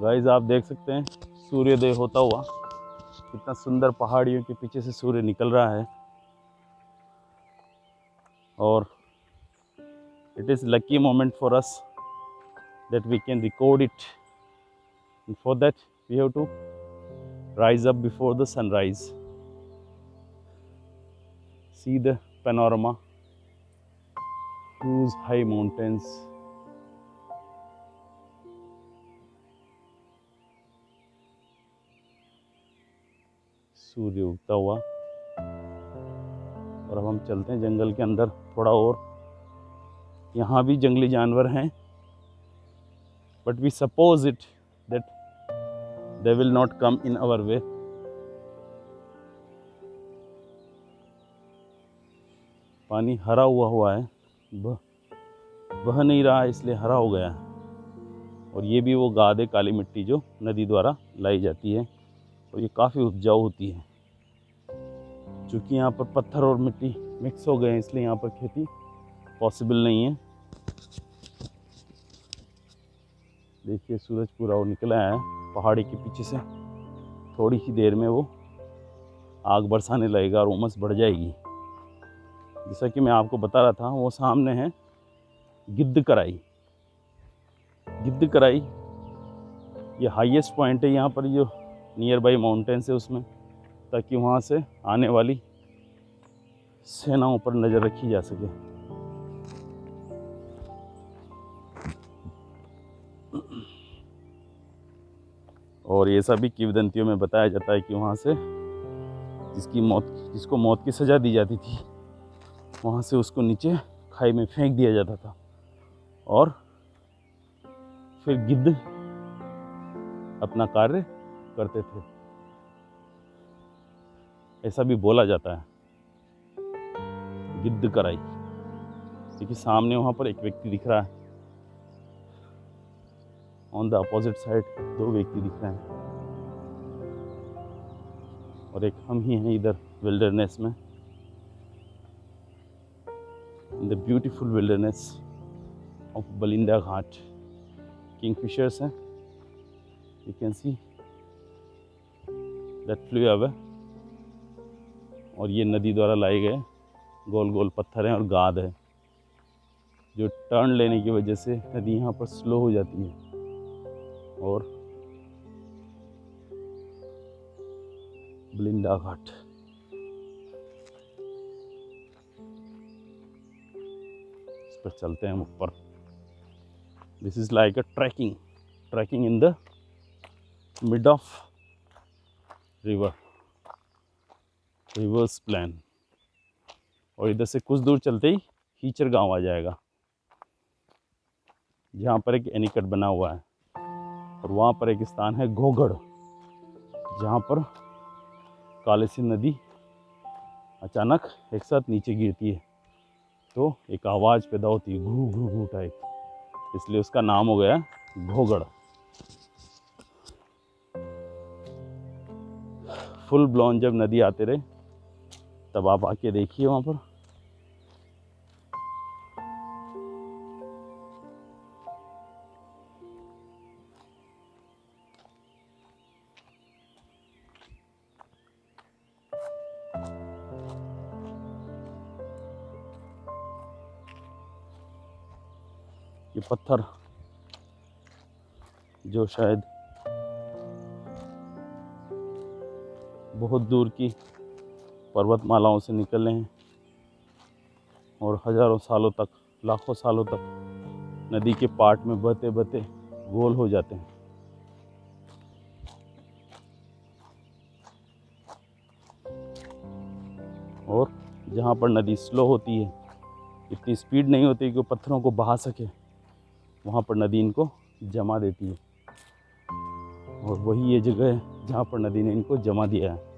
Guys आप देख सकते हैं सूर्योदय होता हुआ, कितना सुंदर पहाड़ियों के पीछे से सूर्य निकल रहा है। और it is lucky moment for us that we can record it, and for that we have to rise up before the sunrise, see the panorama, huge high mountains, सूर्य उगता हुआ। और अब हम चलते हैं जंगल के अंदर थोड़ा और। यहाँ भी जंगली जानवर हैं, but we suppose it that they will not come in our way. पानी हरा हुआ है, बह नहीं रहा है, इसलिए हरा हो गया है। और ये भी वो गाद है, काली मिट्टी जो नदी द्वारा लाई जाती है, और ये काफ़ी उपजाऊ होती है। चूँकि यहाँ पर पत्थर और मिट्टी मिक्स हो गए हैं, इसलिए यहाँ पर खेती पॉसिबल नहीं है। देखिए सूरज पूरा वो निकला है पहाड़ी के पीछे से। थोड़ी ही देर में वो आग बरसाने लगेगा और उमस बढ़ जाएगी। जैसा कि मैं आपको बता रहा था, वो सामने है गिद्धकराई। गिद्धकराई ये हाईएस्ट पॉइंट है यहाँ पर, जो नियर बाई माउंटेन्स है उसमें, ताकि वहाँ से आने वाली सेनाओं पर नज़र रखी जा सके। और ये सभी किंवदंतियों में बताया जाता है कि वहाँ से जिसको मौत की सज़ा दी जाती थी, वहाँ से उसको नीचे खाई में फेंक दिया जाता था, और फिर गिद्ध अपना कार्य करते थे, ऐसा भी बोला जाता है। गिद्धकराई। देखिए सामने वहाँ पर एक व्यक्ति दिख रहा है, ऑन द अपोजिट साइड 2 व्यक्ति दिख रहे हैं, और एक हम ही हैं इधर विल्डरनेस में, in the beautiful wilderness of Balinda Ghat. Kingfishers हैं, you can see that flew away. और ये नदी द्वारा लाए गए गोल गोल पत्थर हैं और गाद है, जो टर्न लेने की वजह से नदी यहाँ पर स्लो हो जाती है। और बलिंदा घाट, इस पर चलते हैं हम ऊपर। This is like a trekking in the mid of rivers plan. और इधर से कुछ दूर चलते ही हीचर गांव आ जाएगा, जहाँ पर एक एनीकट बना हुआ है। और वहाँ पर एक स्थान है घोगड़, जहाँ पर कालेसी नदी अचानक एक साथ नीचे गिरती है, तो एक आवाज़ पैदा होती है, घू घू घू टाइप, इसलिए उसका नाम हो गया घोगड़। फुल ब्लॉन जब नदी आते रहे, तब आप आके देखिए वहाँ पर। ये पत्थर जो शायद बहुत दूर की पर्वतमालाओं से निकले हैं, और हजारों सालों तक, लाखों सालों तक नदी के पाट में बहते बहते गोल हो जाते हैं। और जहाँ पर नदी स्लो होती है, इतनी स्पीड नहीं होती कि वो पत्थरों को बहा सके, वहाँ पर नदी इनको जमा देती है। और वही ये जगह है जहाँ पर नदी ने इनको जमा दिया है।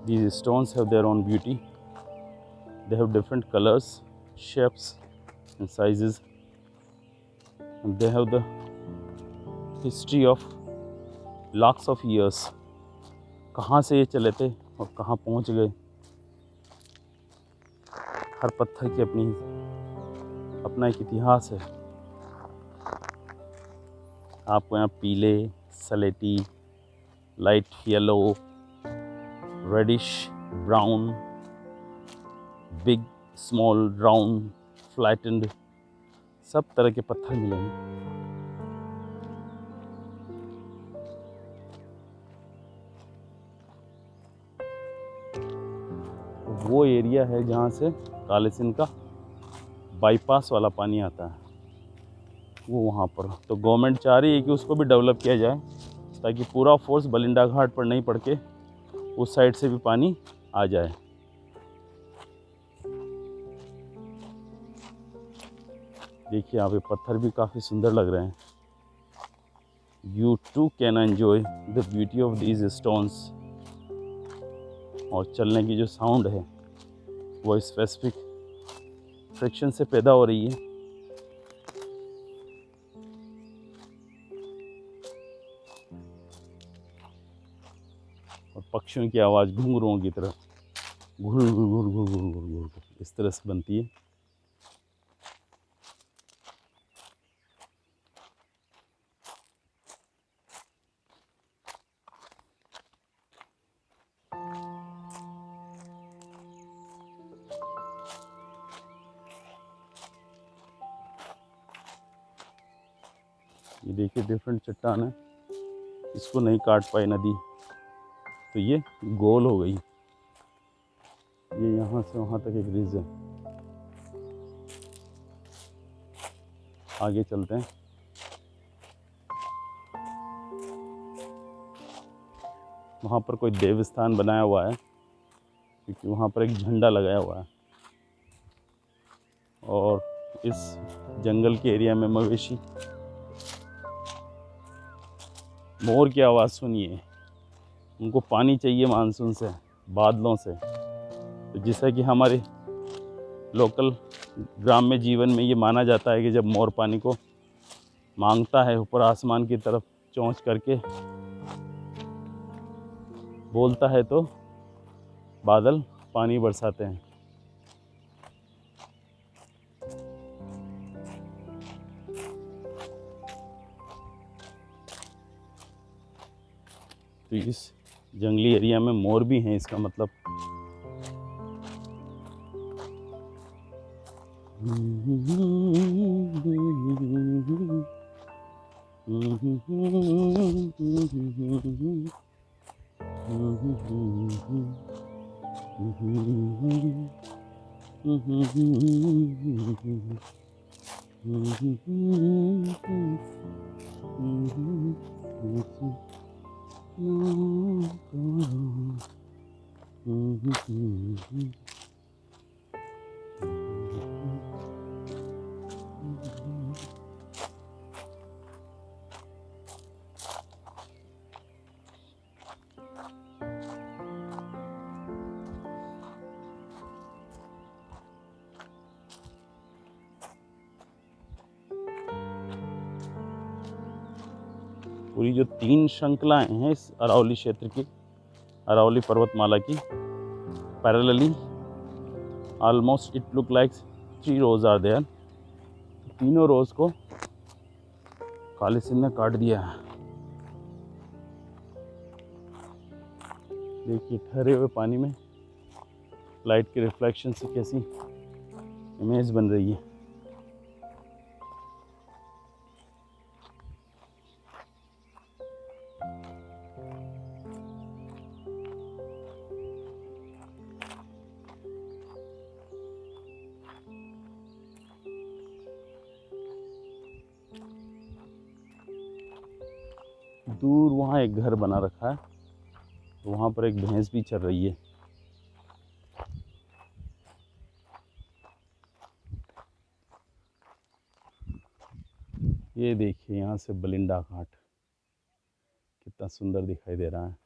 These stones have their own beauty. They have different colors, shapes and sizes, and they have the history of lakhs of years. कहाँ से ये चले थे और कहाँ पहुँच गए, हर पत्थर की अपना एक इतिहास है। आपको यहाँ पीले, सलेटी, light yellow, reddish brown, big, small, round, flattened, सब तरह के पत्थर मिलेंगे। वो एरिया है जहाँ से काले सिंध का बाईपास वाला पानी आता है, वो वहाँ पर। तो गवर्नमेंट चाह रही है कि उसको भी डेवलप किया जाए, ताकि पूरा फोर्स बलिंडा घाट पर नहीं पड़ के उस साइड से भी पानी आ जाए। देखिए यहाँ पे पत्थर भी काफ़ी सुंदर लग रहे हैं। You too can enjoy the beauty of these stones। और चलने की जो साउंड है वो स्पेसिफिक फ्रिक्शन से पैदा हो रही है। और पक्षियों की आवाज़ घुंघरुओं की तरह घुर घुर घुर घुर घुर घुर घुर इस तरह से बनती है। ये देखिए डिफरेंट चट्टान है, इसको नहीं काट पाई नदी, तो ये गोल हो गई। ये यहाँ से वहाँ तक एक रिज है। आगे चलते हैं। वहाँ पर कोई देवस्थान बनाया हुआ है, क्योंकि वहाँ पर एक झंडा लगाया हुआ है। और इस जंगल के एरिया में मवेशी, मोर की आवाज़ सुनिए। उनको पानी चाहिए मानसून से, बादलों से। तो जैसा कि हमारे लोकल ग्राम्य जीवन में ये माना जाता है कि जब मोर पानी को मांगता है ऊपर आसमान की तरफ चोंच करके बोलता है, तो बादल पानी बरसाते हैं। तो इस जंगली एरिया में मोर भी हैं, इसका मतलब। पूरी जो 3 श्रृंखलाएं हैं इस अरावली क्षेत्र की, अरावली पर्वतमाला की, parallelly almost it look like 3 rows are there. तीनों रोज को काले सिंध ने काट दिया है। देखिए ठहरे हुए पानी में लाइट के रिफ्लेक्शन से कैसी इमेज बन रही है। दूर वहाँ एक घर बना रखा है, तो वहाँ पर एक भैंस भी चल रही है। ये देखिए यहाँ से बलिंडा घाट कितना सुंदर दिखाई दे रहा है।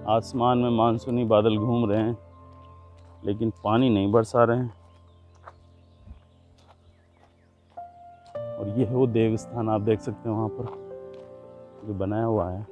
आसमान में मानसूनी बादल घूम रहे हैं, लेकिन पानी नहीं बरसा रहे हैं। और ये है वो देव स्थान, आप देख सकते हैं वहाँ पर जो बनाया हुआ है।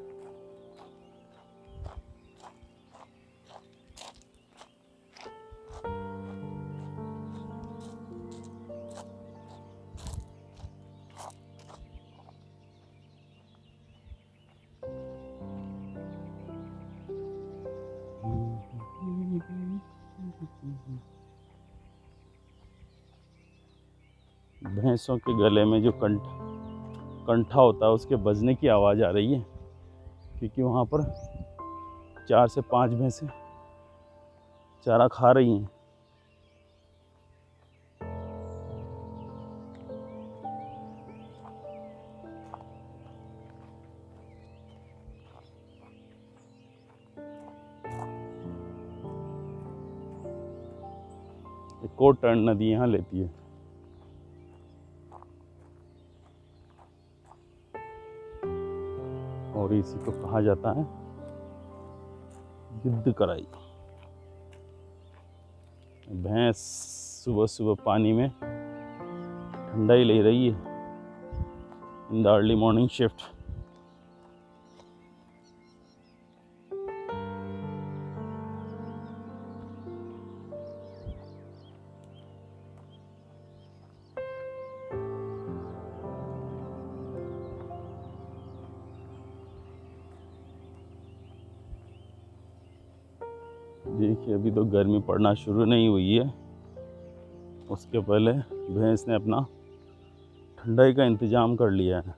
भैंसों के गले में जो कंठा होता है उसके बजने की आवाज़ आ रही है, क्योंकि वहाँ पर 4 से 5 भैंसें चारा खा रही हैं। एक और टर्न नदी यहाँ लेती है। और इसी को कहा जाता है गिद्ध कराई। भैंस सुबह सुबह पानी में ठंडाई ले रही है in the early morning shift. देखिए अभी तो गर्मी पड़ना शुरू नहीं हुई है, उसके पहले भैंस ने अपना ठंडाई का इंतजाम कर लिया है।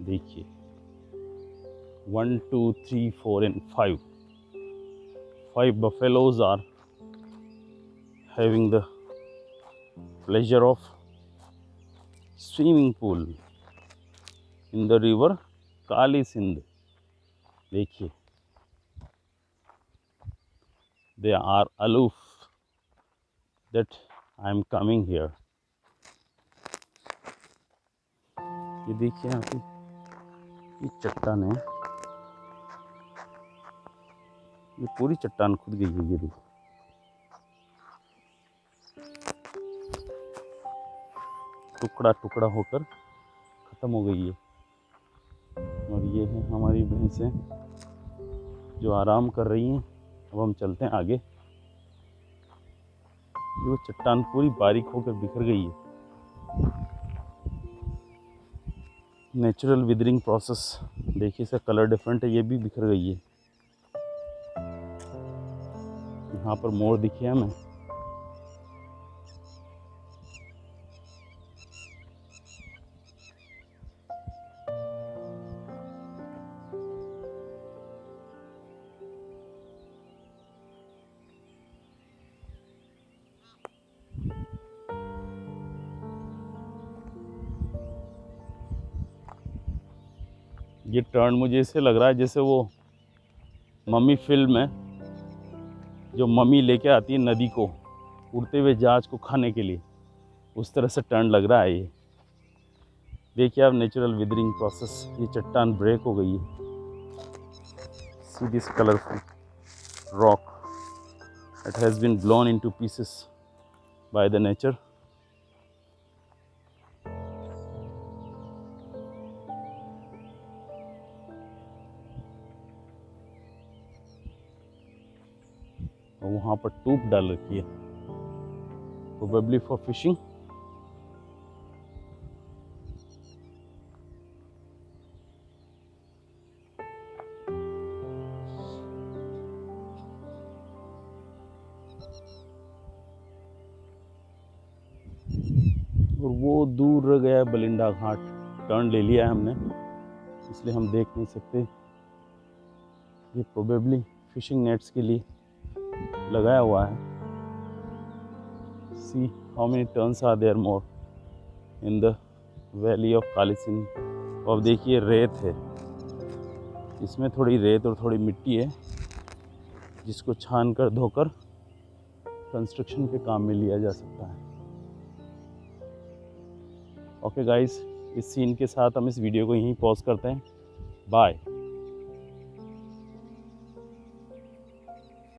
देखिए 1 2 3 4 and 5 buffaloes are having the pleasure of swimming pool in the river Kali Sindh. देखिए they are aloof that I am coming here. ये देखिए यहाँ पे ये चट्टान है, ये पूरी चट्टान खुद गई है। ये देखिए टुकड़ा टुकड़ा होकर ख़त्म हो गई है। और ये है हमारी भैंसें जो आराम कर रही हैं। अब हम चलते हैं आगे। वो चट्टान पूरी बारीक होकर बिखर गई है। नेचुरल विदरिंग प्रोसेस, देखिए इसका कलर डिफरेंट है, ये भी बिखर गई है। यहाँ पर मोर दिखे हमें। ये टर्न मुझे ऐसे लग रहा है जैसे वो मम्मी फिल्म है, जो मम्मी लेके आती है नदी को उड़ते हुए जहाज को खाने के लिए, उस तरह से टर्न लग रहा है ये। देखिए आप नेचुरल विदरिंग प्रोसेस, ये चट्टान ब्रेक हो गई है। See this colourful rock, it has been blown into pieces by the nature. और वहाँ पर टूप डाल रखी है, प्रोबेबली फॉर फिशिंग। और वो दूर रह गया बलिंडा घाट, टर्न ले लिया है हमने, इसलिए हम देख नहीं सकते। ये प्रोबेबली फिशिंग नेट्स के लिए लगाया हुआ है। See how many turns are there more. In the valley of Kali Sindh. अब देखिए रेत है, इसमें थोड़ी रेत और थोड़ी मिट्टी है जिसको छान कर धोकर कंस्ट्रक्शन के काम में लिया जा सकता है। ओके गाइस, इस सीन के साथ हम इस वीडियो को यहीं पॉज करते हैं। बाय।